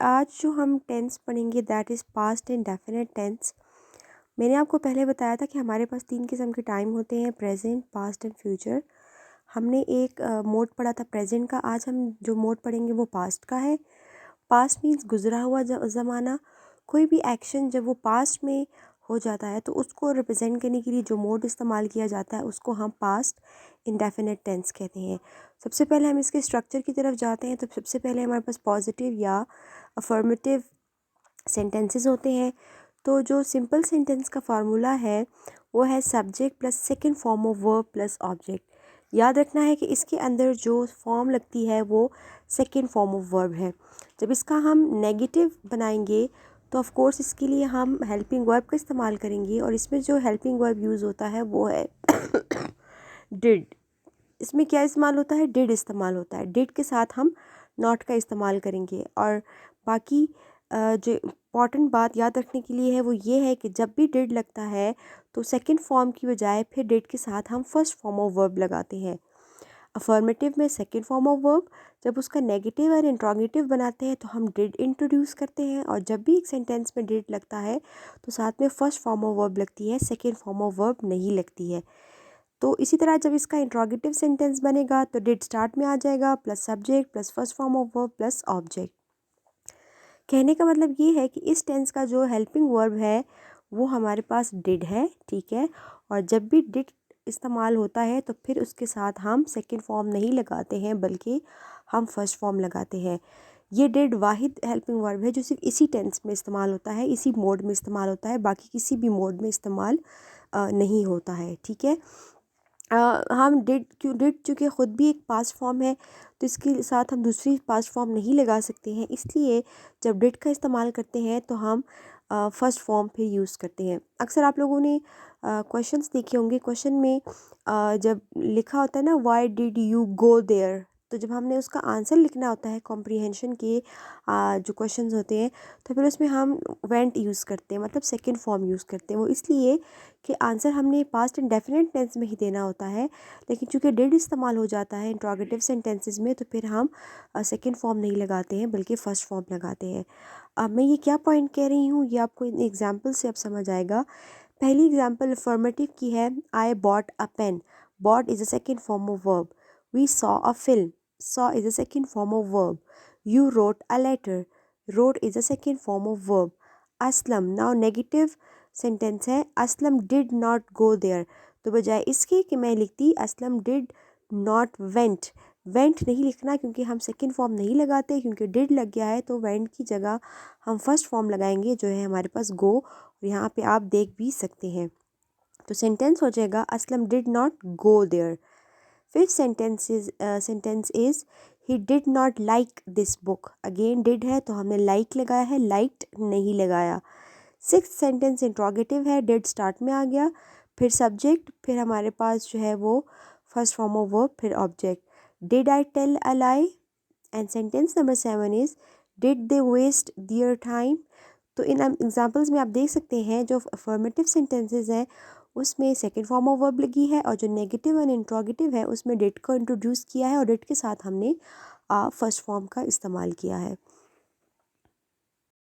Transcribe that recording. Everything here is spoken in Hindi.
आज जो हम टेंस पढ़ेंगे that is past indefinite tense. मैंने आपको पहले बताया था कि हमारे पास 3 किस्म के टाइम होते हैं, प्रेजेंट, पास्ट एंड फ्यूचर। हमने एक मोड पढ़ा था प्रेजेंट का, आज हम जो मोड पढ़ेंगे वो पास्ट का है। पास्ट मीन्स गुजरा हुआ ज़माना। कोई भी एक्शन जब वो पास्ट में हो जाता है तो उसको रिप्रेजेंट करने के लिए जो मोड इस्तेमाल किया जाता है उसको हम पास्ट इंडेफिनिट टेंस कहते हैं। सबसे पहले हम इसके स्ट्रक्चर की तरफ जाते हैं। तो सबसे पहले हमारे पास पॉजिटिव या अफर्मेटिव सेंटेंसेस होते हैं। तो जो सिंपल सेंटेंस का फार्मूला है वो है subject plus second form of verb plus object. याद रखना है कि इसके अंदर जो फॉर्म लगती है वो सेकंड फॉर्म ऑफ वर्ब है। जब इसका हम नेगेटिव बनाएंगे तो ऑफ कोर्स इसके लिए हम हेल्पिंग वर्ब का इस्तेमाल करेंगे, और इसमें जो हेल्पिंग वर्ब यूज़ होता है वो है डिड। इसमें क्या इस्तेमाल होता है? डिड इस्तेमाल होता है। डिड के साथ हम नॉट का इस्तेमाल करेंगे। और बाकी जो इम्पॉर्टेंट बात याद रखने के लिए है वो ये है कि जब भी डिड लगता है तो सेकंड फॉर्म की बजाय फिर डिड के साथ हम फर्स्ट फॉर्म ऑफ वर्ब लगाते हैं। अफर्मेटिव में सेकंड फॉर्म ऑफ वर्ब, जब उसका नेगेटिव और इंट्रोगेटिव बनाते हैं तो हम डिड इंट्रोड्यूस करते हैं, और जब भी एक सेंटेंस में डिड लगता है तो साथ में फर्स्ट फॉर्म ऑफ वर्ब लगती है, सेकंड फॉर्म ऑफ वर्ब नहीं लगती है। तो इसी तरह जब इसका इंट्रोगेटिव सेंटेंस बनेगा तो डिड स्टार्ट में आ जाएगा, plus subject plus first form of verb plus object. कहने का मतलब ये है कि इस टेंस का जो हेल्पिंग वर्ब है वो हमारे पास डिड है, ठीक है। और जब भी डिड इस्तेमाल होता है तो फिर उसके साथ हम सेकंड फॉर्म नहीं लगाते हैं बल्कि हम फर्स्ट फॉर्म लगाते हैं। ये डिड वाहिद हेल्पिंग वर्ब है जो सिर्फ इसी टेंस में इस्तेमाल होता है, इसी मोड में इस्तेमाल होता है, बाकी किसी भी मोड में इस्तेमाल नहीं होता है, ठीक है। हम डिड चूँकि ख़ुद भी एक पास्ट फॉर्म है तो इसके साथ हम दूसरी पास्ट फॉर्म नहीं लगा सकते हैं, इसलिए जब डिड का इस्तेमाल करते हैं तो हम फर्स्ट फॉर्म फिर यूज़ करते हैं। अक्सर आप लोगों ने क्वेश्चंस देखे होंगे, क्वेश्चन में जब लिखा होता है ना why did you go there, तो जब हमने उसका आंसर लिखना होता है कॉम्प्रिहेंशन के जो क्वेश्चंस होते हैं तो फिर उसमें हम वेंट यूज़ करते हैं, मतलब सेकंड फॉर्म यूज़ करते हैं। वो इसलिए कि आंसर हमने पास्ट इंडेफिनिट टेंस में ही देना होता है, लेकिन चूंकि डिड इस्तेमाल हो जाता है इंट्रोगेटिव सेंटेंसेस में तो फिर हम सेकंड फॉर्म नहीं लगाते हैं बल्कि फ़र्स्ट फॉर्म लगाते हैं। अब मैं ये क्या पॉइंट कह रही हूँ ये आपको इन एग्जाम्पल से अब समझ आएगा। पहली एग्जाम्पल अफर्मेटिव की है, I bought a pen. Bought is a second form of verb. We saw a film. Saw is a second form of verb. You wrote a letter. Wrote is a second form of verb. Aslam, now negative sentence है, Aslam did not go there. तो बजाय इसके कि मैं लिखती Aslam did not went, went नहीं लिखना क्योंकि हम सेकंड फॉर्म नहीं लगाते, क्योंकि डिड लग गया है तो वेंट की जगह हम फर्स्ट फॉर्म लगाएंगे जो है हमारे पास गो, और यहाँ पे आप देख भी सकते हैं। तो सेंटेंस हो जाएगा Aslam did not go there. Fifth sentence is he did not like this book. Again did है तो हमने लाइक लगाया है, लाइक्ड नहीं लगाया। सिक्स्थ सेंटेंस इंट्रोगेटिव है, डिड स्टार्ट में आ गया, फिर सब्जेक्ट, फिर हमारे पास जो है वो फर्स्ट फॉर्म ऑफ वर्ब, फिर object. Did I tell a lie. And sentence number 7 is did they waste their time. तो इन एग्जांपल्स में आप देख सकते हैं जो अफर्मेटिव सेंटेंसेस हैं उसमें सेकंड फॉर्म ऑफ वर्ब लगी है, और जो नेगेटिव एंड इंट्रोगेटिव है उसमें डिड को इंट्रोड्यूस किया है और डिड के साथ हमने फर्स्ट फॉर्म का इस्तेमाल किया है।